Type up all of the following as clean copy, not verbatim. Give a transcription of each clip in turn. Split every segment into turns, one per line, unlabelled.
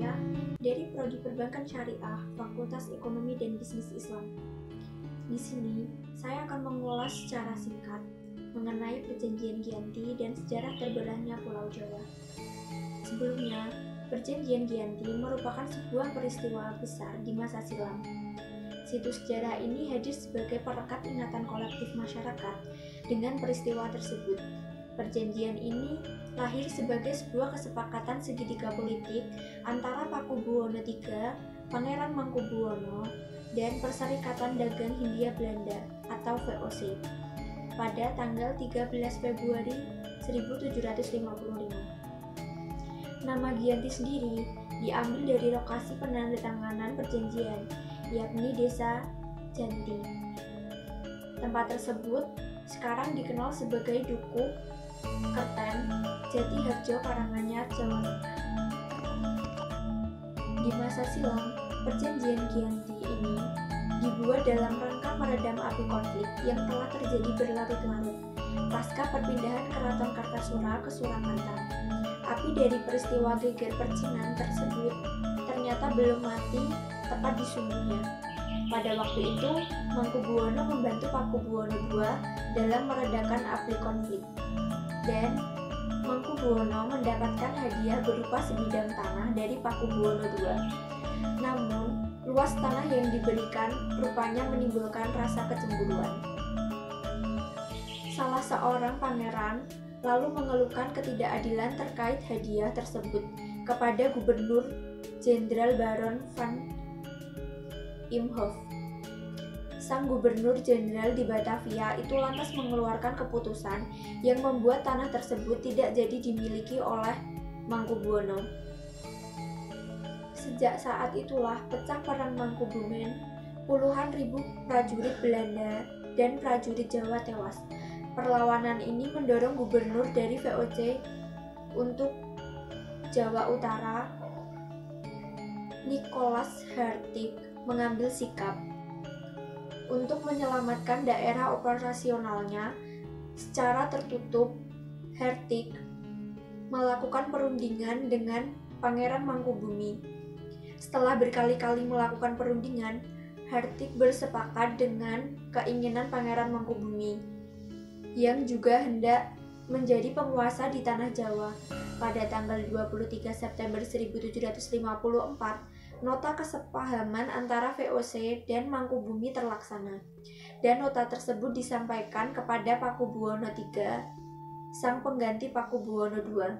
saya dari Prodi Perbankan Syariah, Fakultas Ekonomi dan Bisnis Islam. Di sini, saya akan mengulas secara singkat mengenai Perjanjian Giyanti dan sejarah terbelahnya Pulau Jawa. Sebelumnya, Perjanjian Giyanti merupakan sebuah peristiwa besar di masa silam. Situs sejarah ini hadir sebagai perekat ingatan kolektif masyarakat dengan peristiwa tersebut. Perjanjian ini lahir sebagai sebuah kesepakatan segitiga politik antara Pakubuwono III, Pangeran Mangkubuwono, dan Perserikatan Dagang Hindia Belanda atau VOC pada tanggal 13 Februari 1755. Nama Giyanti sendiri diambil dari lokasi penandatanganan perjanjian, yakni Desa Janti. Tempat tersebut sekarang dikenal sebagai Dukuh Kerten, Jatiharjo, Karanganyar, Jawa Tengah. Di masa silam, Perjanjian Giyanti ini dibuat dalam rangka meredam api konflik yang telah terjadi berlarut-larut pasca perpindahan Keraton Kartasura ke Surakarta. Api dari peristiwa geger percinan tersebut ternyata belum mati tepat di sumbunya. Pada waktu itu, Mangkubuwono membantu Pakubuwono II dalam meredakan api konflik, dan Mangkubuwono mendapatkan hadiah berupa sebidang tanah dari Pakubuwono II. Namun, luas tanah yang diberikan rupanya menimbulkan rasa kecemburuan. Salah seorang pangeran lalu mengeluhkan ketidakadilan terkait hadiah tersebut kepada Gubernur Jenderal Baron van Imhoff. Sang Gubernur Jenderal di Batavia itu lantas mengeluarkan keputusan yang membuat tanah tersebut tidak jadi dimiliki oleh Mangkubuwono. Sejak saat itulah pecah perang Mangkubumen, puluhan ribu prajurit Belanda dan prajurit Jawa tewas. Perlawanan ini mendorong gubernur dari VOC untuk Jawa Utara, Nicholas Hartig, mengambil sikap untuk menyelamatkan daerah operasionalnya secara tertutup. Hartig melakukan perundingan dengan Pangeran Mangkubumi. Setelah berkali-kali melakukan perundingan, Hartig bersepakat dengan keinginan Pangeran Mangkubumi yang juga hendak menjadi penguasa di tanah Jawa. Pada tanggal 23 September 1754, nota kesepahaman antara VOC dan Mangkubumi terlaksana, dan nota tersebut disampaikan kepada Pakubuwono III, sang pengganti Pakubuwono II.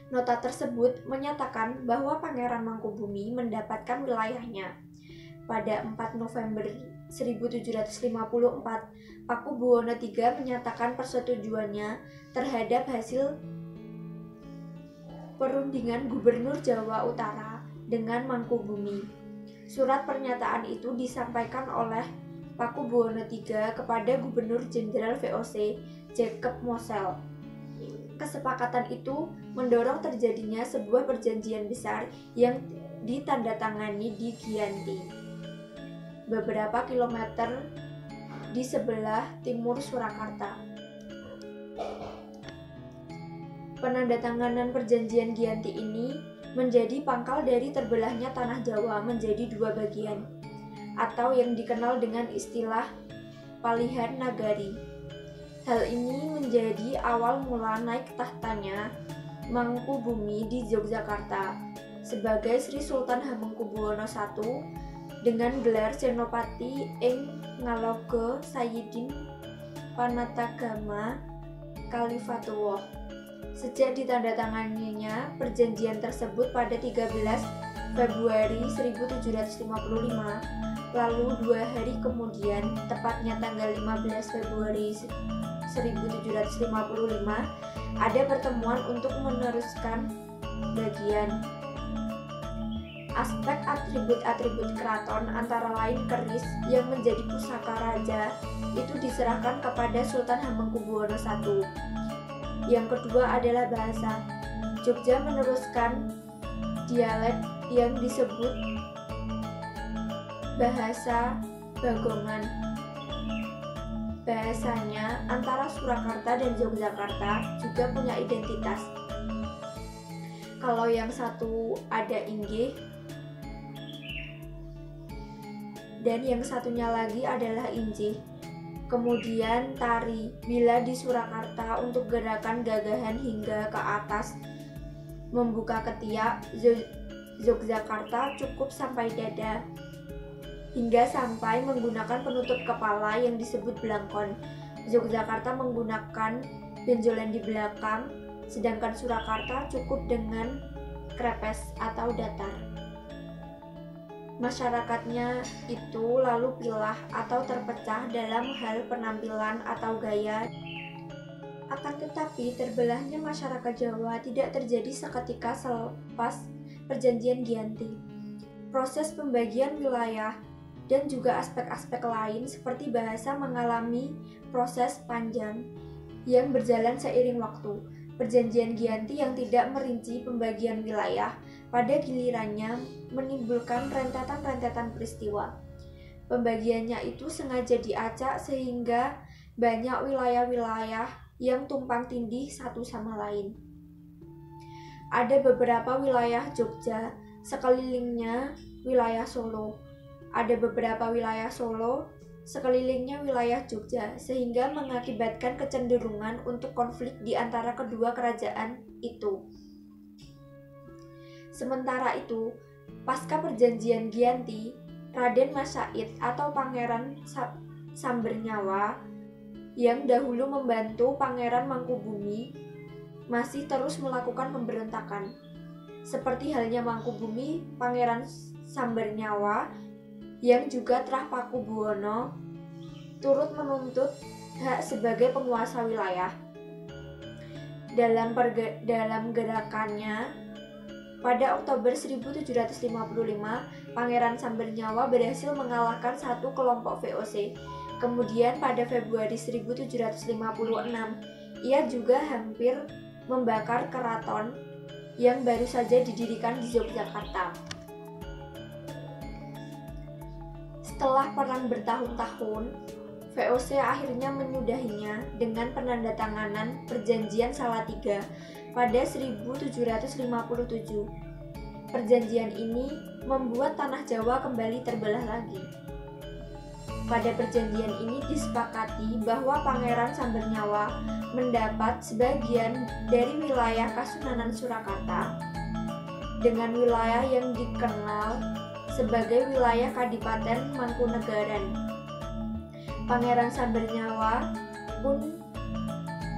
Nota tersebut menyatakan bahwa Pangeran Mangkubumi mendapatkan wilayahnya. Pada 4 November 1754, Pakubuwono III menyatakan persetujuannya terhadap hasil perundingan Gubernur Jawa Utara dengan Mangkubumi. Surat pernyataan itu disampaikan oleh Pakubuwono III kepada Gubernur Jenderal VOC Jacob Mosel. Kesepakatan itu mendorong terjadinya sebuah perjanjian besar yang ditandatangani di Giyanti, beberapa kilometer di sebelah timur Surakarta. Penandatanganan Perjanjian Giyanti ini menjadi pangkal dari terbelahnya tanah Jawa menjadi dua bagian, atau yang dikenal dengan istilah Palihan Nagari. Hal ini menjadi awal mula naik tahtanya Mangkubumi di Yogyakarta sebagai Sri Sultan Hamengkubuwono I dengan gelar Senopati ing Ngaloga Sayyidin Panatagama Kalifatuwoh. Sejak ditandatanganinya perjanjian tersebut pada 13 Februari 1755, lalu 2 hari kemudian, tepatnya tanggal 15 Februari 1755, ada pertemuan untuk meneruskan bagian aspek atribut-atribut keraton, antara lain keris yang menjadi pusaka raja itu diserahkan kepada Sultan Hamengkubuwono I. Yang kedua adalah bahasa. Jogja meneruskan dialek yang disebut bahasa Bagongan. Bahasanya antara Surakarta dan Yogyakarta juga punya identitas. Kalau yang satu ada inggih, dan yang satunya lagi adalah injih. Kemudian tari, bila di Surakarta untuk gerakan gagahan hingga ke atas membuka ketiak, Yogyakarta cukup sampai dada, hingga sampai menggunakan penutup kepala yang disebut belangkon. Yogyakarta menggunakan benjolan di belakang, sedangkan Surakarta cukup dengan krepes atau datar. Masyarakatnya itu lalu pilah atau terpecah dalam hal penampilan atau gaya. Akan tetapi terbelahnya masyarakat Jawa tidak terjadi seketika selepas perjanjian Giyanti. Proses pembagian wilayah dan juga aspek-aspek lain seperti bahasa mengalami proses panjang yang berjalan seiring waktu. Perjanjian Giyanti yang tidak merinci pembagian wilayah pada gilirannya menimbulkan rentetan-rentetan peristiwa. Pembagiannya itu sengaja diacak sehingga banyak wilayah-wilayah yang tumpang tindih satu sama lain. Ada beberapa wilayah Jogja, sekelilingnya wilayah Solo. Ada beberapa wilayah Solo, sekelilingnya wilayah Jogja, sehingga mengakibatkan kecenderungan untuk konflik di antara kedua kerajaan itu. Sementara itu, pasca perjanjian Giyanti, Raden Mas Said atau Pangeran Sambernyawa yang dahulu membantu Pangeran Mangkubumi masih terus melakukan pemberontakan. Seperti halnya Mangkubumi, Pangeran Sambernyawa yang juga Trahpakubuwono turut menuntut hak sebagai penguasa wilayah. Dalam gerakannya, pada Oktober 1755, Pangeran Sambernyawa berhasil mengalahkan satu kelompok VOC. Kemudian pada Februari 1756, ia juga hampir membakar keraton yang baru saja didirikan di Yogyakarta. Setelah perang bertahun-tahun, VOC akhirnya menyudahinya dengan penandatanganan Perjanjian Salatiga pada 1757. Perjanjian ini membuat tanah Jawa kembali terbelah lagi. Pada perjanjian ini disepakati bahwa Pangeran Sambernyawa mendapat sebagian dari wilayah Kasunanan Surakarta dengan wilayah yang dikenal sebagai wilayah Kadipaten Mangkunegaran. Pangeran Sambernyawa pun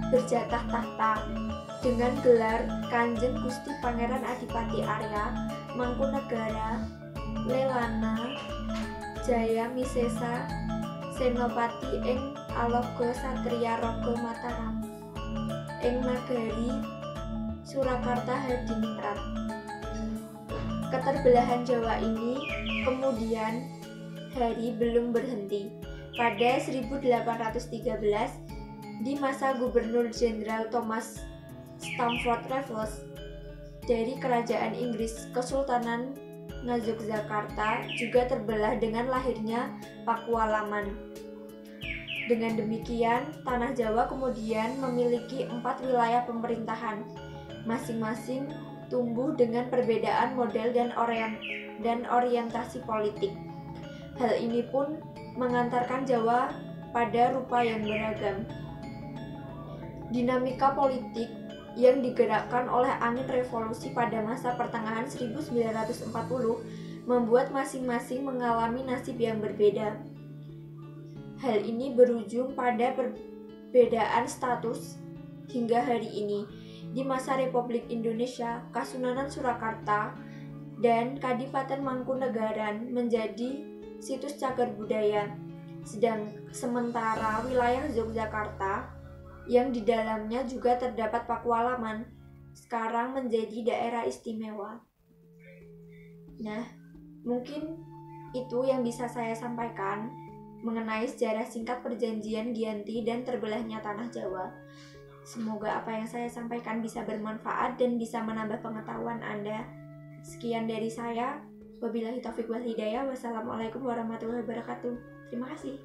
berjatah tahta dengan gelar Kanjeng Gusti Pangeran Adipati Arya Mangkunegara Lelana Jaya Misesa Senopati ing Aloga Satria Raga Mataram ing Nagari Surakarta Hadiningrat. Keterbelahan Jawa ini kemudian hari belum berhenti. Pada 1813, di masa Gubernur Jenderal Thomas Stamford Raffles dari Kerajaan Inggris, Kesultanan Ngayogyakarta juga terbelah dengan lahirnya Pakualaman. Dengan demikian, tanah Jawa kemudian memiliki 4 wilayah pemerintahan, masing-masing tumbuh dengan perbedaan model dan orientasi politik. Hal ini pun mengantarkan Jawa pada rupa yang beragam. Dinamika politik yang digerakkan oleh angin revolusi pada masa pertengahan 1940 membuat masing-masing mengalami nasib yang berbeda. Hal ini berujung pada perbedaan status hingga hari ini. Di masa Republik Indonesia, Kasunanan Surakarta dan Kadipaten Mangkunegaran menjadi situs cagar budaya, sementara wilayah Yogyakarta yang di dalamnya juga terdapat Pakualaman sekarang menjadi daerah istimewa. Nah, mungkin itu yang bisa saya sampaikan mengenai sejarah singkat perjanjian Giyanti dan terbelahnya tanah Jawa. Semoga apa yang saya sampaikan bisa bermanfaat dan bisa menambah pengetahuan Anda. Sekian dari saya. Wabillahi taufiq wal hidayah. Wassalamualaikum warahmatullahi wabarakatuh. Terima kasih.